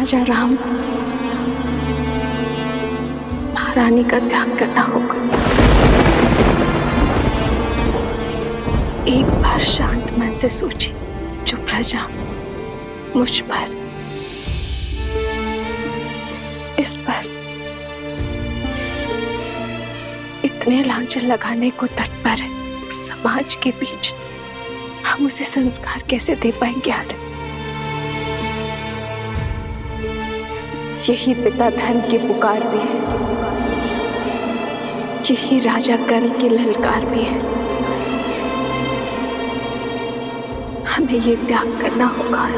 राजा राम को महारानी का त्याग करना होगा। एक बार शांत मन से सोची, जो प्रजा मुझ पर, इस पर इतने लांछन लगाने को तत्पर है, उस समाज के बीच हम उसे संस्कार कैसे दे पाएंगे आदि? यही पिता धर्म की पुकार भी है, यही राजा कर्म की ललकार भी है। हमें ये त्याग करना होगा।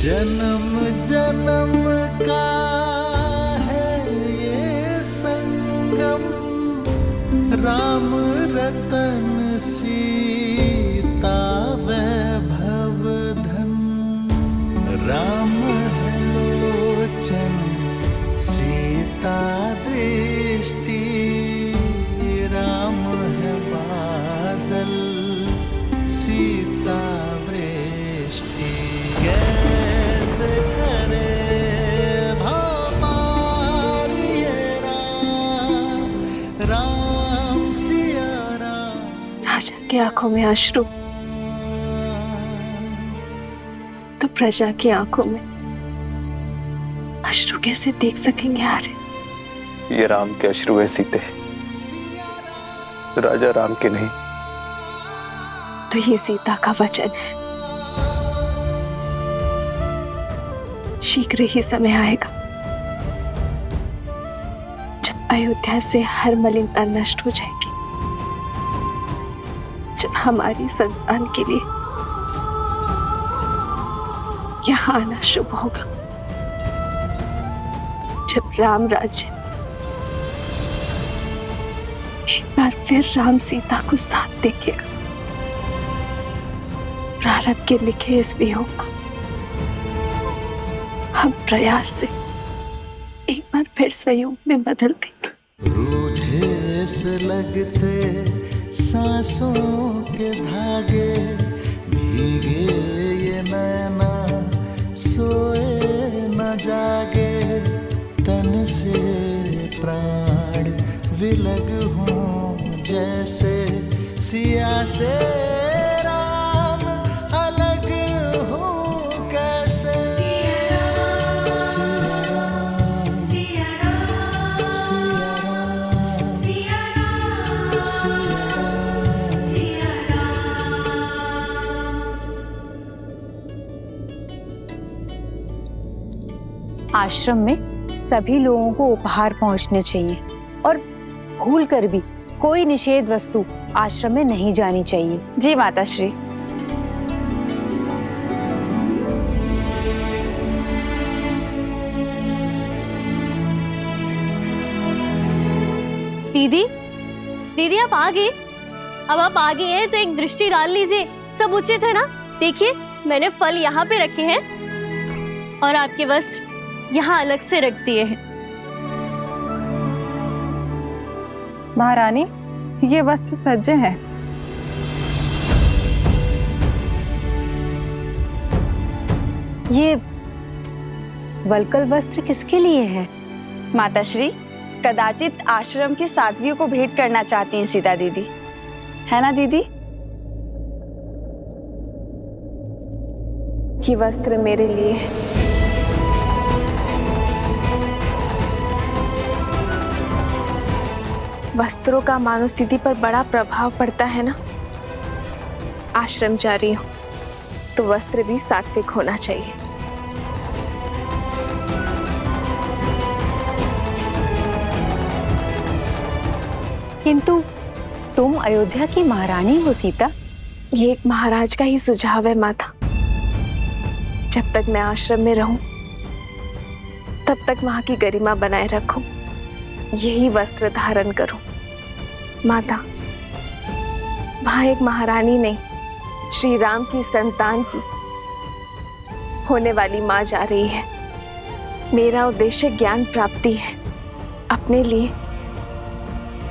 जन्म जन्म का है ये संगम, राम रतन सीता वैभव धन। राम है लोचन सीता दृष्टि, राम है बादल सीता वृष्टि। कैसे करे भमारी ये राम, राम सिया राम। राजा की आंखों में अश्रु तो प्रजा की आंखों में अश्रु कैसे देख सकेंगे आर्य? ये राम के अश्रु है सीते, राजा राम के नहीं। तो ये सीता का वचन है, शीघ्र ही समय आएगा जब अयोध्या से हर मलिनता नष्ट हो जाएगी, जब हमारी संतान के लिए यहाँ आना शुभ होगा, जब राम राज्य एक बार फिर राम सीता को साथ देखेगा। प्रारब्ध के लिखे इस वियोग को हम प्रयास से एक बार फिर संयोग में बदल देंगे। रूठे से लगते सांसों के धागे, भीगे ये नैना सोए न जागे। तन से प्राण विलग हूँ जैसे सिया से राम अलग हूँ कैसे। सिया राम, सिया राम, सिया राम, सिया राम, सिया राम। आश्रम में सभी लोगों को उपहार पहुंचने चाहिए और भूल कर भी कोई निषेध वस्तु आश्रम में नहीं जानी चाहिए। जी माताश्री। दीदी, दीदी आप आ गए? अब आप आ गए हैं तो एक दृष्टि डाल लीजिए, सब उचित है ना? देखिए मैंने फल यहाँ पे रखे हैं और आपके वस्त्र यहाँ अलग से रख दिए हैं। महारानी, ये वस्त्र सज्जे हैं। ये वलकल वस्त्र किसके लिए है? माताश्री, कदाचित आश्रम की साध्वियों को भेंट करना चाहती हैं सीता दीदी, है ना दीदी? ये वस्त्र मेरे लिए है। वस्त्रों का मानो स्थिति पर बड़ा प्रभाव पड़ता है ना। आश्रम जा रही हूं तो वस्त्र भी सात्विक होना चाहिए। किंतु तुम अयोध्या की महारानी हो सीता। ये एक महाराज का ही सुझाव है माता। जब तक मैं आश्रम में रहूं तब तक वहां की गरिमा बनाए रखूं, यही वस्त्र धारण करूं। माता, वहां एक महारानी नहीं, श्री राम की संतान की होने वाली मां जा रही है। मेरा उद्देश्य ज्ञान प्राप्ति है, अपने लिए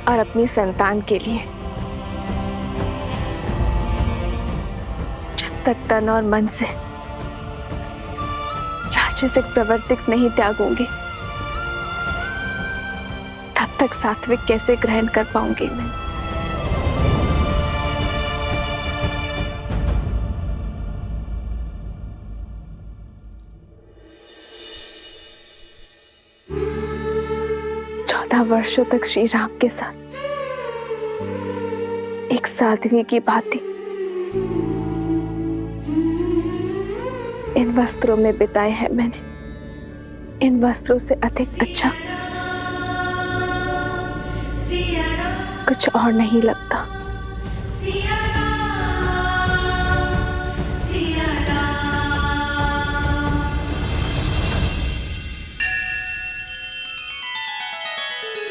और अपनी संतान के लिए। जब तक तन और मन से राजसिक प्रवृत्ति नहीं त्यागूंगी, तब तक सात्विक कैसे ग्रहण कर पाऊंगी मैं। वर्षों तक श्री राम के साथ एक साध्वी की भांति इन वस्त्रों में बिताए हैं मैंने। इन वस्त्रों से अधिक अच्छा कुछ और नहीं लगता।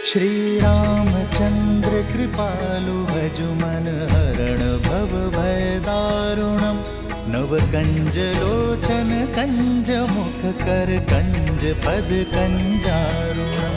श्री रामचंद्र कृपालु भजु मन हरण भव भय दारुणम। नव कंज लोचन कंज मुख कर कंज पद कंजारुणम।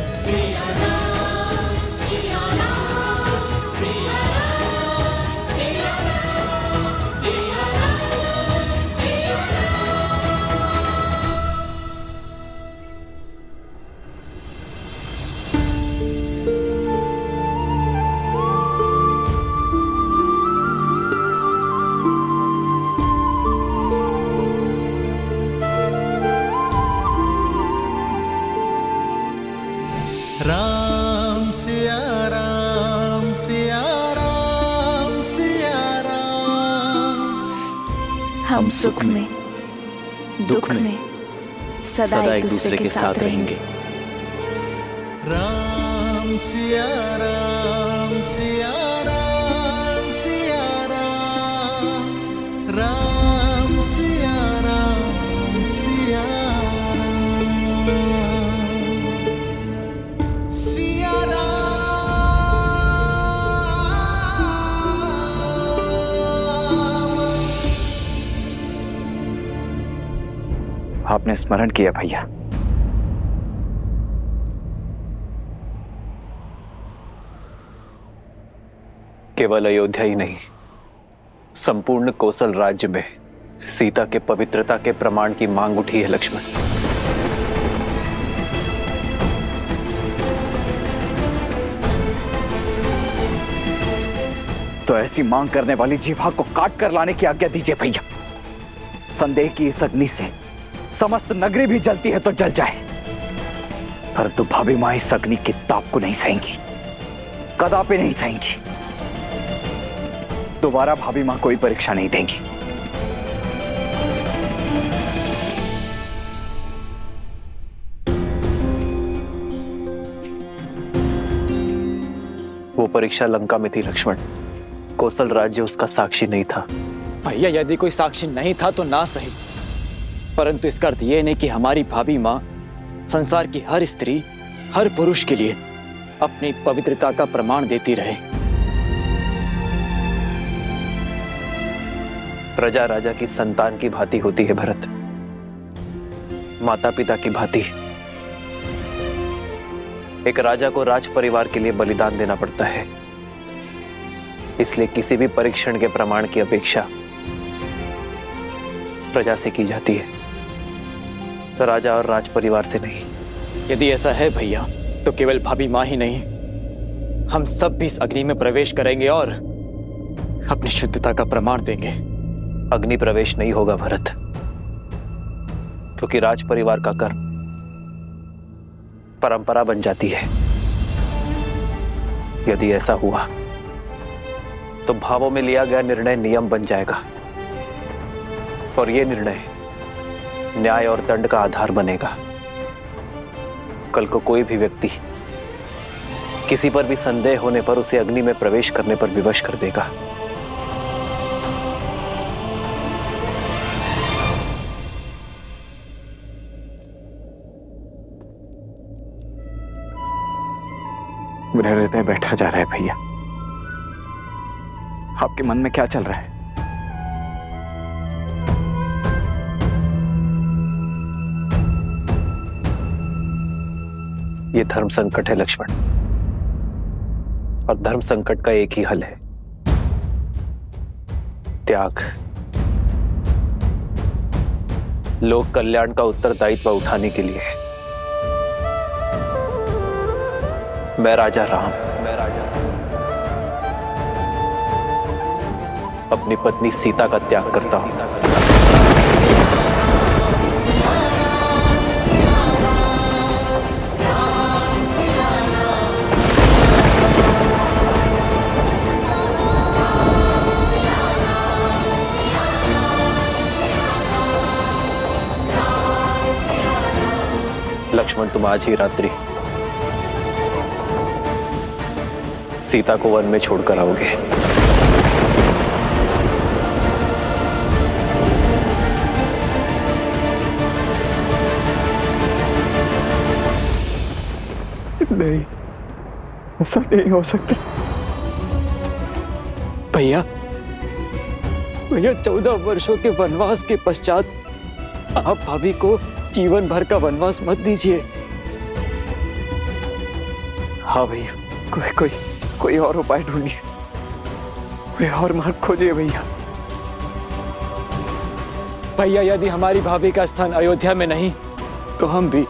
राम सिया राम सिया राम सिया राम। हम सुख में दुख में सदा एक दूसरे के साथ रहेंगे। राम सिया राम सिया राम सिया राम। राम सिया राम सिया आपने स्मरण किया भैया। केवल अयोध्या ही नहीं, संपूर्ण कौशल राज्य में सीता के पवित्रता के प्रमाण की मांग उठी है लक्ष्मण। तो ऐसी मांग करने वाली जीवा को काट कर लाने की आज्ञा दीजिए भैया। संदेह की इस अग्नि से समस्त नगरी भी जलती है तो जल जाए, परंतु भाभी मां इस अग्नि की ताप को नहीं सहेंगी, कदापि नहीं सहेंगी। दोबारा भाभी मां कोई परीक्षा नहीं देंगी। वो परीक्षा लंका में थी लक्ष्मण, कौशल राज्य उसका साक्षी नहीं था। भैया यदि कोई साक्षी नहीं था तो ना सही, परंतु इसका अर्थ यह नहीं कि हमारी भाभी मां संसार की हर स्त्री हर पुरुष के लिए अपनी पवित्रता का प्रमाण देती रहे। प्रजा राजा की संतान की भांति होती है भरत, माता पिता की भांति। एक राजा को राज परिवार के लिए बलिदान देना पड़ता है, इसलिए किसी भी परीक्षण के प्रमाण की अपेक्षा प्रजा से की जाती है, तो राजा और राज परिवार से नहीं। यदि ऐसा है भैया तो केवल भाभी मां ही नहीं, हम सब भी इस अग्नि में प्रवेश करेंगे और अपनी शुद्धता का प्रमाण देंगे। अग्नि प्रवेश नहीं होगा भरत, क्योंकि राज परिवार का कर्म परंपरा बन जाती है। यदि ऐसा हुआ तो भावों में लिया गया निर्णय नियम बन जाएगा, और यह निर्णय न्याय और दंड का आधार बनेगा। कल को कोई भी व्यक्ति किसी पर भी संदेह होने पर उसे अग्नि में प्रवेश करने पर विवश कर देगा। मेरा हृदय बैठा जा रहा है भैया। आपके मन में क्या चल रहा है? ये धर्म संकट है लक्ष्मण, और धर्म संकट का एक ही हल है, त्याग। लोक कल्याण का उत्तरदायित्व उठाने के लिए मैं राजा राम अपनी पत्नी सीता का त्याग करता हूं। लक्ष्मण, तुम आज ही रात्रि सीता को वन में छोड़कर आओगे। नहीं, ऐसा नहीं हो सकता। भैया, 14 वर्षों के वनवास के पश्चात आप भाभी को जीवन भर का वनवास मत दीजिए। हाँ भैया, कोई और उपाय ढूंढिए, कोई और मार्ग खोजिए भैया। भैया, यदि हमारी भाभी का स्थान अयोध्या में नहीं तो हम भी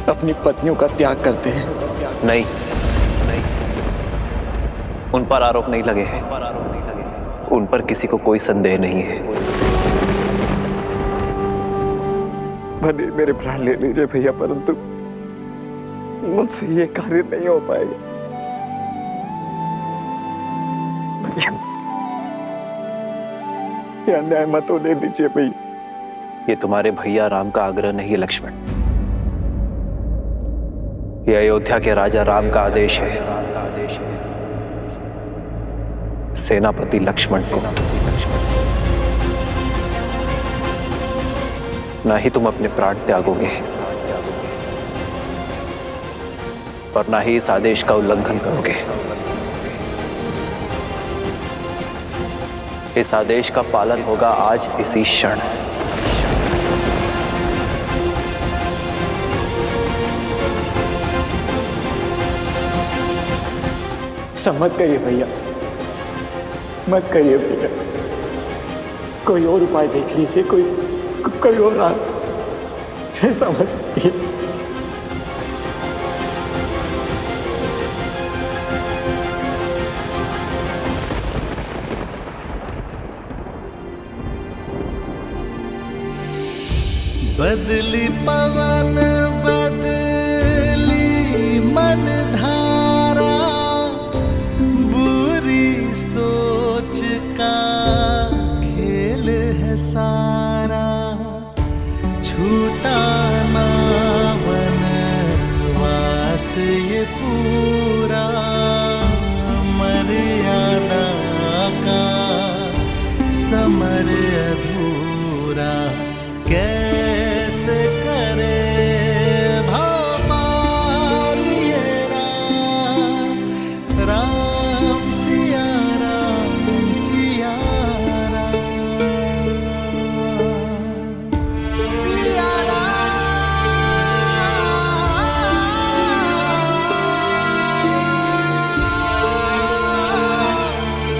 अपनी पत्नियों का त्याग करते हैं। नहीं, उन पर आरोप नहीं लगे हैं, उन पर किसी को कोई संदेह नहीं है। भले मेरे प्राण ले लीजिए भैया, परंतु मुझसे ये कार्य नहीं हो पाएगा भैया। ये अन्याय मत होने दीजिए भैया। ये तुम्हारे भैया राम का आग्रह नहीं है लक्ष्मण, ये अयोध्या के राजा राम का आदेश है सेनापति लक्ष्मण को। ना ही तुम अपने प्राण त्यागोगे और ना ही इस आदेश का उल्लंघन करोगे। इस आदेश का पालन होगा आज इसी क्षण। ऐसा मत करिए भैया, मत करिए भैया। कोई और उपाय देख लीजिए, कोई और ऐसा मत करिए। बदली पवन बदली मन धारा, बुरी सोच का खेल है सारा। छूटा ना वनवास ये पूरा, मर्यादा का समर अधूरा। कैसे करे भपारी ये राम, राम सिया राम सिया राम, सिया राम,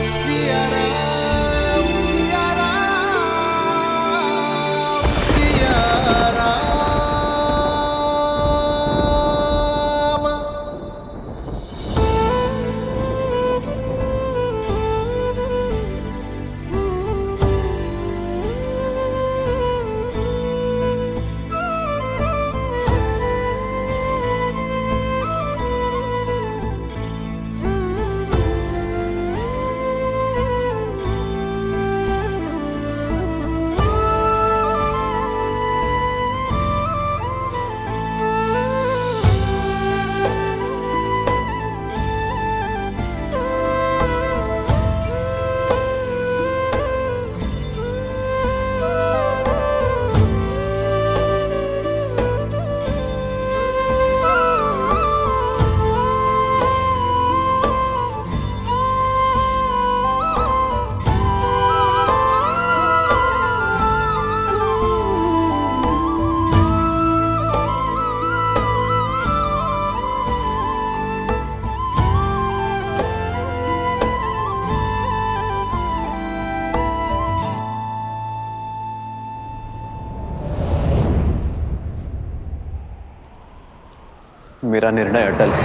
सिया राम, सिया राम, सिया राम। मेरा निर्णय अटल है।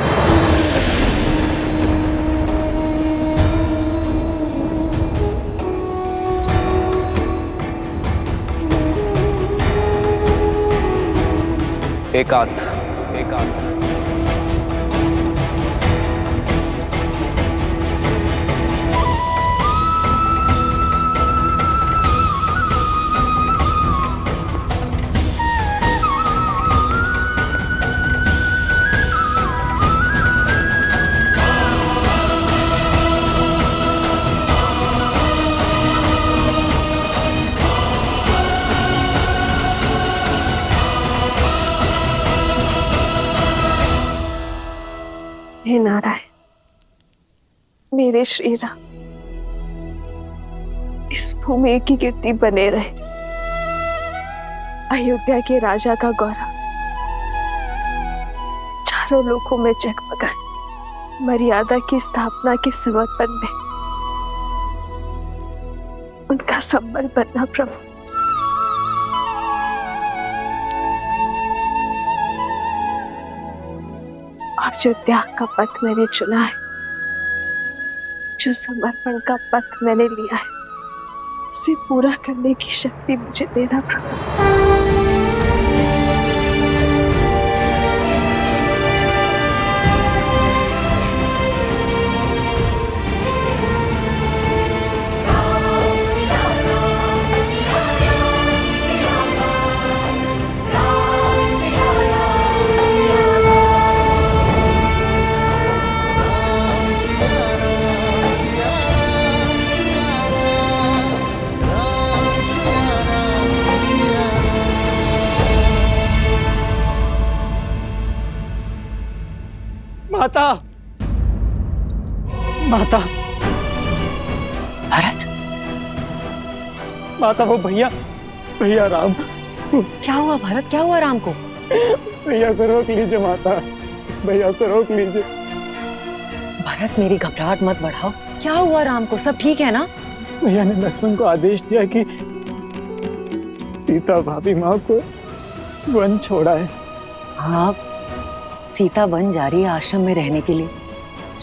एकांत। हे नारायण, मेरे श्री राम इस भूमि की कीर्ति बने रहे, अयोध्या के राजा का गौरव चारों लोकों में जगमगाए, मर्यादा की स्थापना के समर्पण में उनका संबल बनना प्रभु। और जो त्याग का पथ मैंने चुना है, जो समर्पण का पथ मैंने लिया है, उसे पूरा करने की शक्ति मुझे देना प्रभु। माता, माता, भरत, माता वो भैया राम। क्या हुआ भरत, क्या हुआ राम को? भैया को रोक लीजिए माता, भैया को रोक लीजिए। भरत मेरी घबराहट मत बढ़ाओ, क्या हुआ राम को, सब ठीक है ना? भैया ने लक्ष्मण को आदेश दिया कि सीता भाभी माँ को वन छोड़ा है। हाँ, सीता वन जा रही है आश्रम में रहने के लिए,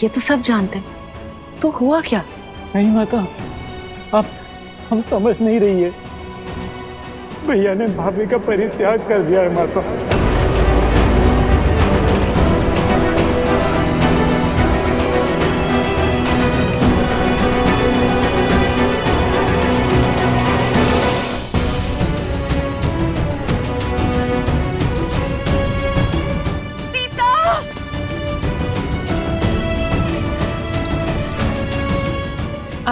ये तो सब जानते हैं। तो हुआ क्या? नहीं माता, आप हम समझ नहीं रही है। भैया ने भाभी का परित्याग कर दिया है माता।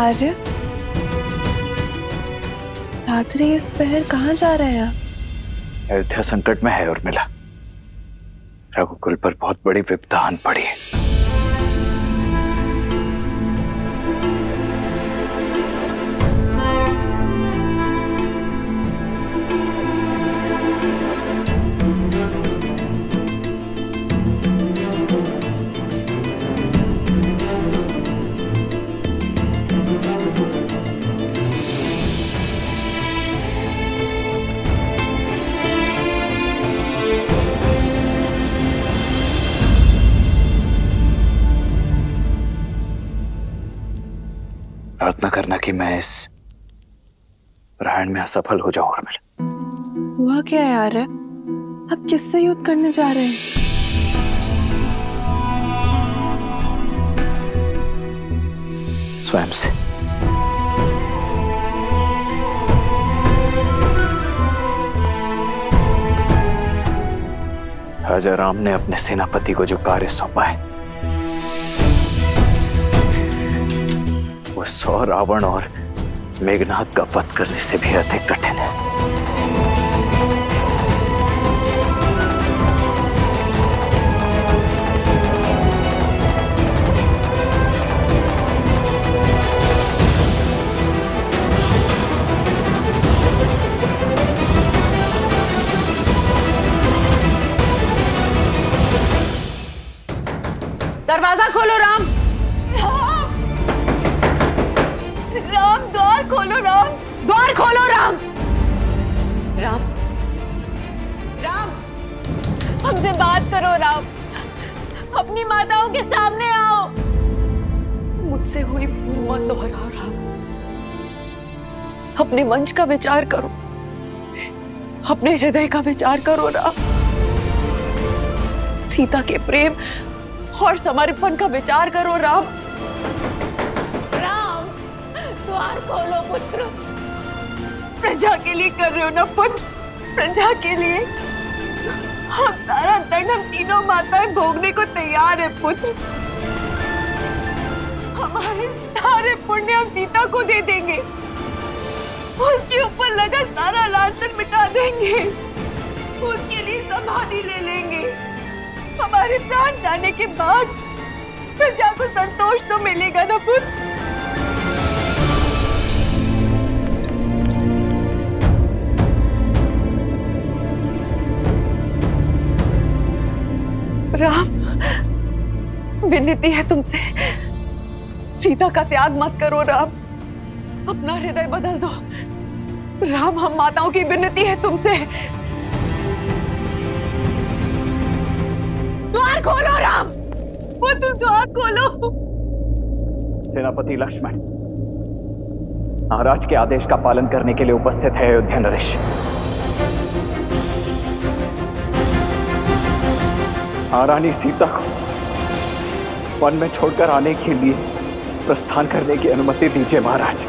आर्य, रात्रि इस पहर कहाँ जा रहे हैं? अयोध्या संकट में है और मिला, रघुकुल पर बहुत बड़ी विपदा आन पड़ी है। प्रार्थना करना कि मैं इस प्रयाण में असफल हो जाऊं। और मिल हुआ क्या यार है? अब किससे युद्ध करने जा रहे हैं? स्वयं से। राजा राम ने अपने सेनापति को जो कार्य सौंपा है, वो 100 रावण और मेघनाद का वध करने से भी अधिक कठिन है। दरवाजा खोलो राम। राम, द्वार खोलो राम, द्वार खोलो राम। राम, राम, हमसे बात करो राम, अपनी माताओं के सामने आओ। मुझसे हुई भूल मत दोहराओ राम। अपने वंश का विचार करो, अपने हृदय का विचार करो राम। सीता के प्रेम और समर्पण का विचार करो राम। राम, द्वार खोलो पुत्र। प्रजा के लिए कर रहे हो ना पुत्र, प्रजा के लिए। हम सारा दंड हम तीनों माताएं भोगने को तैयार है पुत्र। हमारे सारे पुण्य हम सीता को दे देंगे, उसके ऊपर लगा सारा लांछन मिटा देंगे, उसके लिए समाधि ले लेंगे। हमारे प्राण जाने के बाद प्रजा को संतोष तो मिलेगा ना पुत्र। राम, विनती है तुमसे, सीता का त्याग मत करो राम। अपना हृदय बदल दो राम। हम माताओं की विनती है तुमसे। द्वार खोलो राम, पुत्र द्वार खोलो। सेनापति लक्ष्मण महाराज के आदेश का पालन करने के लिए उपस्थित है अयोध्या नरेश। महारानी सीता को वन में छोड़कर आने के लिए प्रस्थान करने की अनुमति दीजिए महाराज।